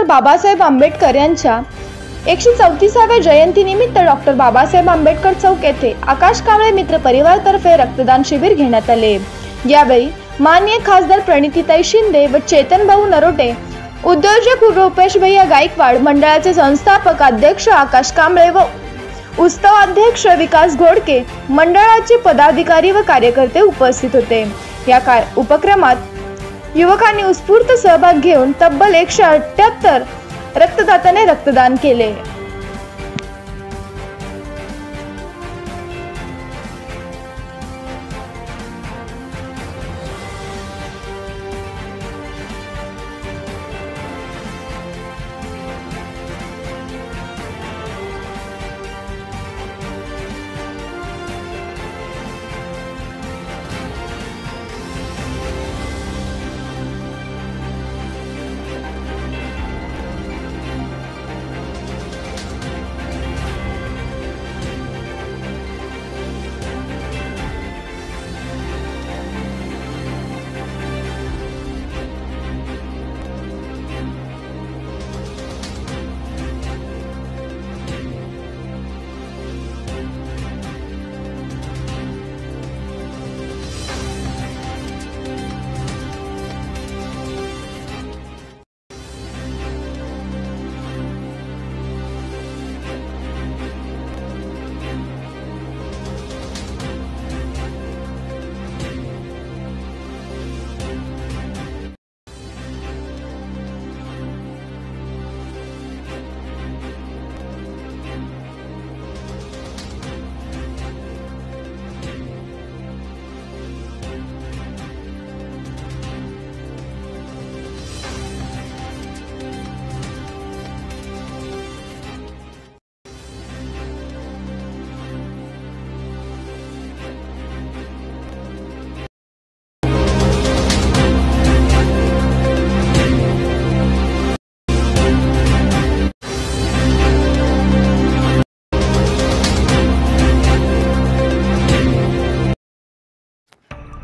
बाबासाहेब आंबेडकर यांच्या 134व्या जयंतीनिमित्त डॉक्टर बाबासाहेब आंबेडकर चौक येथे आकाश कांबळे मित्र परिवारतर्फे रक्तदान शिबिर घेण्यात आले। यावेळी माननीय खासदार प्रणितीताई शिंदे व चेतन भाऊ नरोटे, उद्योजक रुपेश भैया गायकवाड, मंडळाचे संस्थापक अध्यक्ष आकाश कांबळे व उत्सव अध्यक्ष विकास घोडके, मंडळाचे पदाधिकारी व कार्यकर्ते उपस्थित होते। या उपक्रमात युवकांनी उत्स्फूर्त सहभाग घेऊन तब्बल 178 रक्तदात्याने रक्तदान केले।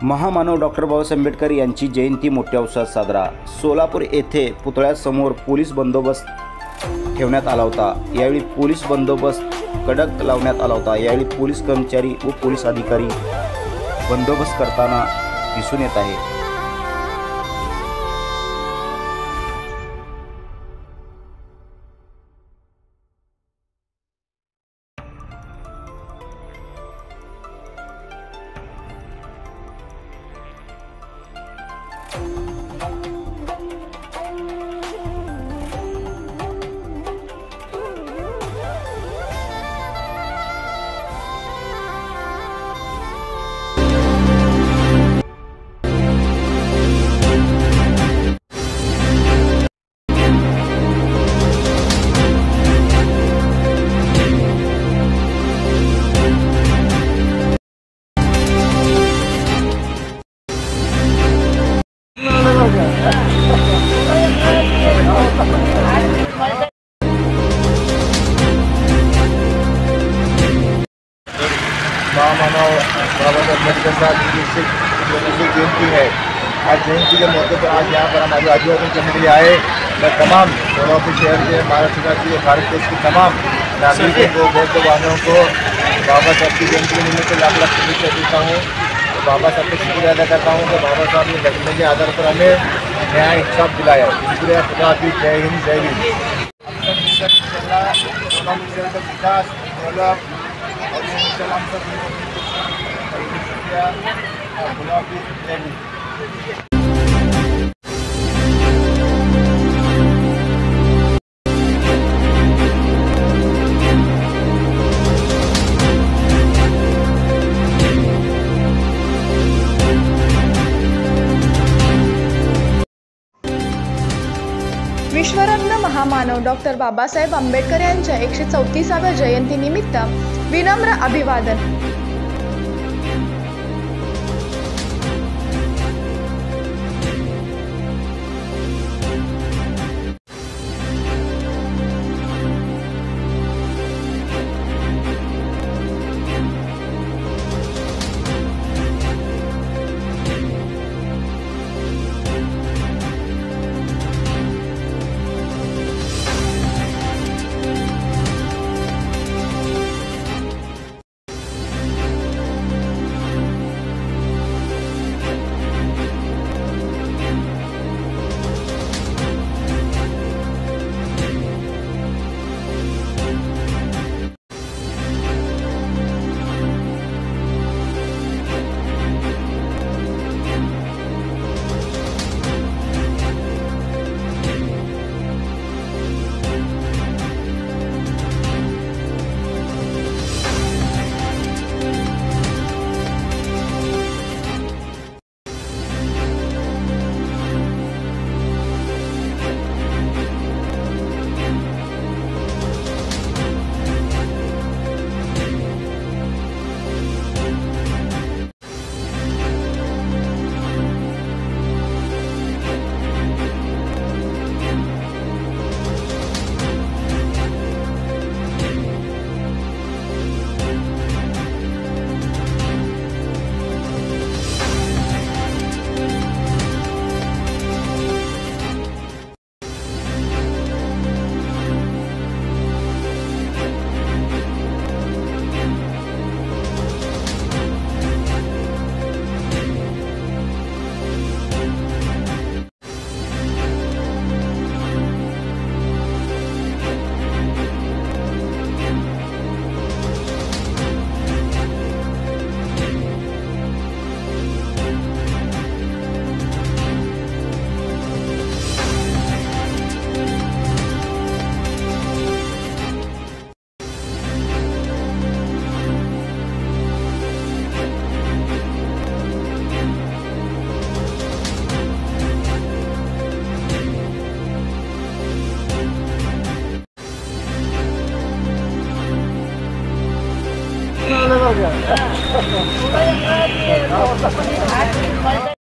महामानव डॉक्टर बाबासाहेब आंबेडकर यांची जयंती मोठ्या उत्साहात साजरा। सोलापूर येथे पुतळ्यासमोर पोलीस बंदोबस्त ठेवण्यात आला होता। यावेळी पोलीस बंदोबस्त कडक लावण्यात आला होता। यावेळी पोलीस कर्मचारी व पोलीस अधिकारी बंदोबस्त करताना दिसून येत आहे। महामानव बाबासाहेब आंबेडकर साहब की जयंती है। आज जयंती के मौके पर आज यहाँ पर हम अभिवादन करने के लिए आए। मैं तमाम सोलापुर शहर के, महाराष्ट्र राज्य, भारत देश के तमाम नागरिकों को, बौद्ध वालों को बाबा साहब की जयंती के निमित्त लाख लाख शुभेच्छा देता हूँ। तो बाबा साहब का शुक्रिया अदा करता हूँ कि बाबा साहब ने घटने के आधार पर हमें न्याय इंसाफ दिलाया। शुक्रिया खुदा की। जय हिंद, जय हिंद। विकास डेवलप और खुदा की जय हिंद। विश्वरत्न महामानव डॉक्टर बाबासाहेब आंबेडकर यांच्या 134व्या जयंतीनिमित्त विनम्र अभिवादन।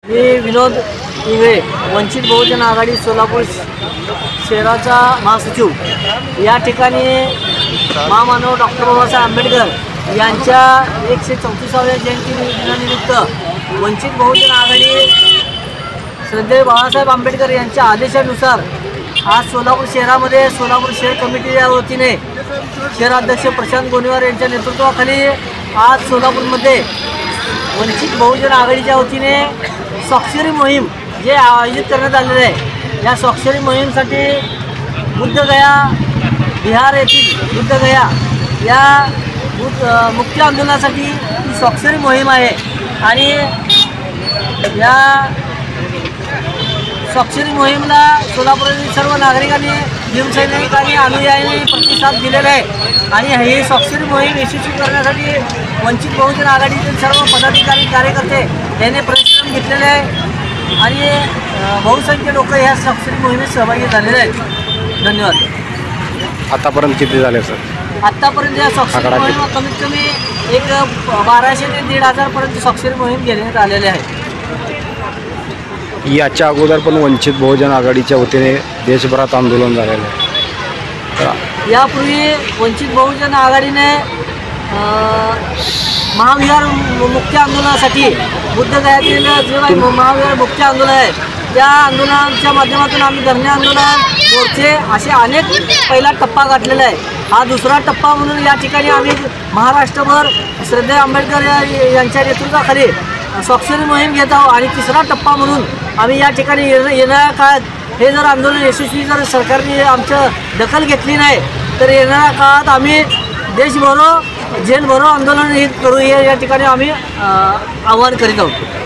मी विनोद इंगळे, वंचित बहुजन आघाडी सोलापूर शहराचा महासचिव. या ठिकाणी महामानव डॉक्टर बाबासाहेब आंबेडकर यांच्या 134व्या जयंती दिनानिमित्त वंचित बहुजन आघाडी श्रद्धेय बाबासाहेब आंबेडकर यांच्या आदेशानुसार आज सोलापूर शहरामध्ये सोलापूर शहर कमिटीच्या वतीने शहराध्यक्ष प्रशांत गोनीवार यांच्या नेतृत्वाखाली आज सोलापूरमध्ये वंचित बहुजन आघाडीच्या वतीने स्वाक्षरी मोहीम जे आयोजित करण्यात आलेले आहे. या स्वाक्षरी मोहीमसाठी बुद्धगया बिहार येथील बुद्धगया या मुख्य आंदोलनासाठी ही स्वाक्षरी मोहीम आहे. आणि या स्वाक्षरी मोहीमला सोलापुरातील सर्व नागरिकांनी भीमसैनिकांनी अनुयायांनी प्रतिसाद दिलेला आहे. आणि ही स्वाक्षरी मोहीम यशस्वी करण्यासाठी वंचित बहुजन आघाडीतील सर्व पदाधिकारी कार्यकर्ते यांनी परिश्रम घेतलेले आहे. आणि बहुसंख्य लोक ह्या स्वाक्षरी मोहिमेत सहभागी झालेले आहेत. धन्यवाद. आतापर्यंत किती झाले सर? आत्तापर्यंत या स्वाक्षरी मोहीम कमीत कमी एक 1200 ते 1500 पर्यंत स्वाक्षरी मोहीम घेण्यात आलेले आहे. याच्या अगोदर पण वंचित बहुजन आघाडीच्या वतीने देशभरात आंदोलन झालेलं आहे. यापूर्वी वंचित बहुजन आघाडीने महाविहार मुख्य आंदोलनासाठी बुद्धगयातील जे महाविहार मुख्य आंदोलन आहे त्या आंदोलनाच्या माध्यमातून आम्ही धरणे आंदोलन मोर्चे असे अनेक पहिला टप्पा गाठलेला आहे. हा दुसरा टप्पा म्हणून या ठिकाणी आम्ही महाराष्ट्रभर श्रद्धेय आंबेडकर यांच्या नेतृत्वाखाली स्वाक्षरी मोहीम घेत आहोत. आणि तिसरा टप्पा म्हणून आम्ही या ठिकाणी येणाऱ्या काळात हे जर आंदोलन यशस्वी जर सरकारने आमचं दखल घेतली नाही तर येणाऱ्या काळात आम्ही देशभरो जेलभरो आंदोलन हे करू हे या ठिकाणी आम्ही आवाहन करीत आहोत.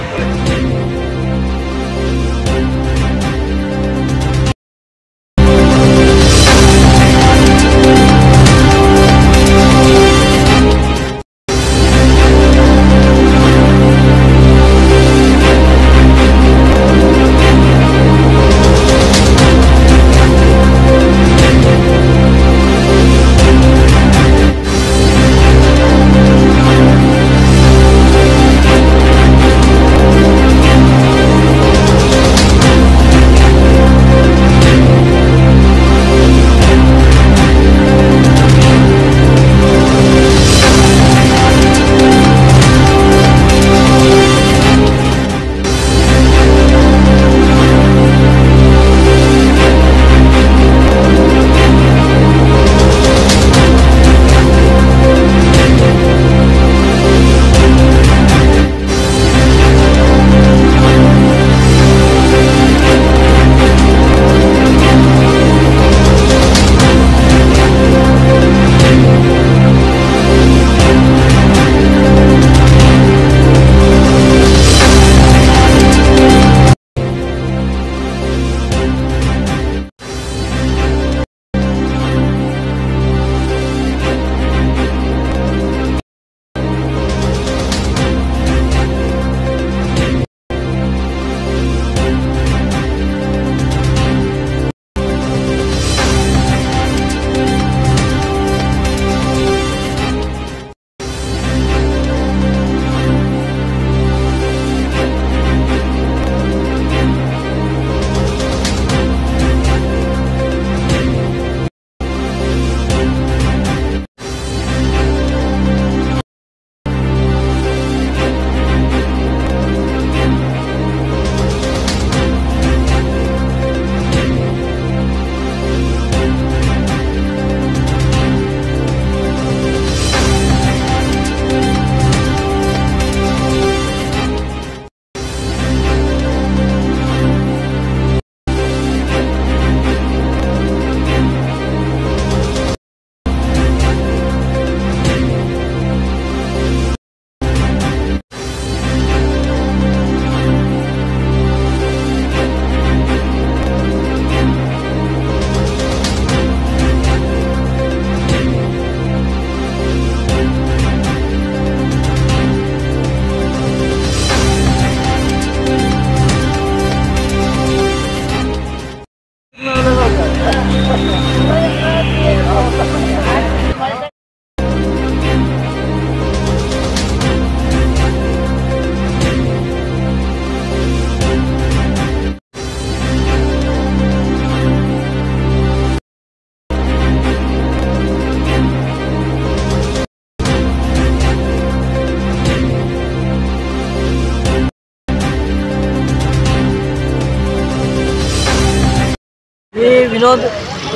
विनोद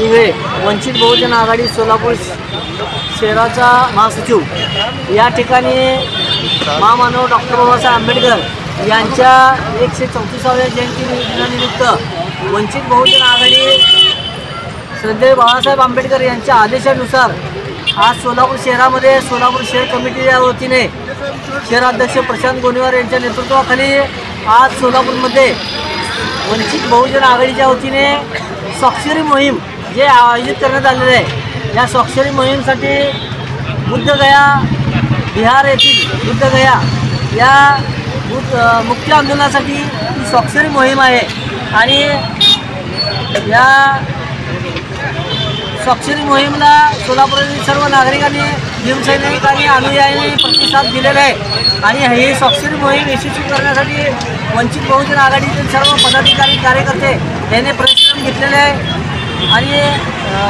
इंगळे, वंचित बहुजन आघाडी सोलापूर शहराचा महासचिव। या ठिकाणी महामानव डॉक्टर बाबासाहेब आंबेडकर यांच्या 134व्या जयंती दिनानिमित्त वंचित बहुजन आघाडी श्रद्धेय बाळासाहेब आंबेडकर यांच्या आदेशानुसार आज सोलापूर शहरामध्ये सोलापूर शहर कमिटीच्या वतीने शहराध्यक्ष प्रशांत गोनीवार यांच्या नेतृत्वाखाली आज सोलापूरमध्ये वंचित बहुजन आघाडीच्या वतीने स्वाक्षरी मोहीम जे आयोजित करण्यात आलेले आहे। या स्वाक्षरी मोहीमसाठी बुद्धगया बिहार येथील बुद्धगया या मुक्ती आंदोलनासाठी ही स्वाक्षरी मोहीम आहे आणि या स्वाक्षरी मोहीमला सोलापुरातील सर्व नागरिकांनी भीमसैनिक आणि अनुयायांनी प्रतिसाद दिलेला आहे आणि ही स्वाक्षरी मोहीम यशस्वी करण्यासाठी वंचित बहुजन आघाडीतील सर्व पदाधिकारी कार्यकर्ते यांनी परिश्रम घेतलेले आहे आणि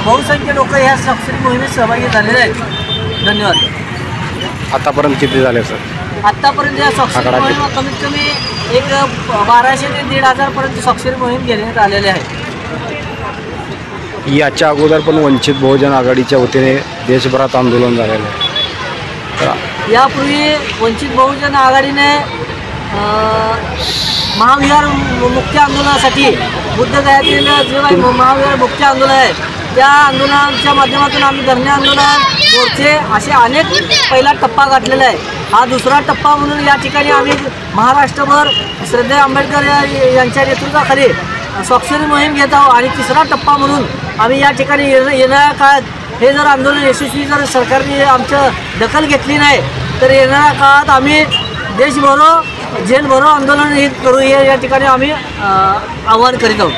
बहुसंख्य लोक ह्या स्वाक्षरी मोहिमेत सहभागी झालेले आहेत। धन्यवाद। आतापर्यंत किती झाले सर? आत्तापर्यंत या स्वाक्षरी मोहीम कमीत कमी एक 1200 ते 1500 पर्यंत स्वाक्षरी मोहीम घेण्यात आलेली आहे। याच्या अगोदर पण वंचित बहुजन आघाडीच्या वतीने देशभरात आंदोलन झालेलं आहे। यापूर्वी वंचित बहुजन आघाडीने महाविहार मुक्ती आंदोलनासाठी बुद्धगयातील जे काही महाविहार मुक्ती आंदोलन आहे त्या आंदोलनाच्या माध्यमातून आम्ही धरणे आंदोलन, मोर्चे असे अनेक पहिला टप्पा गाठलेला आहे। हा दुसरा टप्पा म्हणून या ठिकाणी आम्ही महाराष्ट्रभर श्रद्धेय आंबेडकर यांच्या नेतृत्वाखाली स्वाक्षरी मोहीम घेत आहोत आणि तिसरा टप्पा म्हणून आम्ही या ठिकाणी येणाऱ्या काळात हे जर आंदोलन यशस्वी जर सरकारने आमचं दखल घेतली नाही तर येणाऱ्या काळात आम्ही देशभरो जेलभरो आंदोलन हे करू या ठिकाणी आम्ही आवाहन करीत आहोत।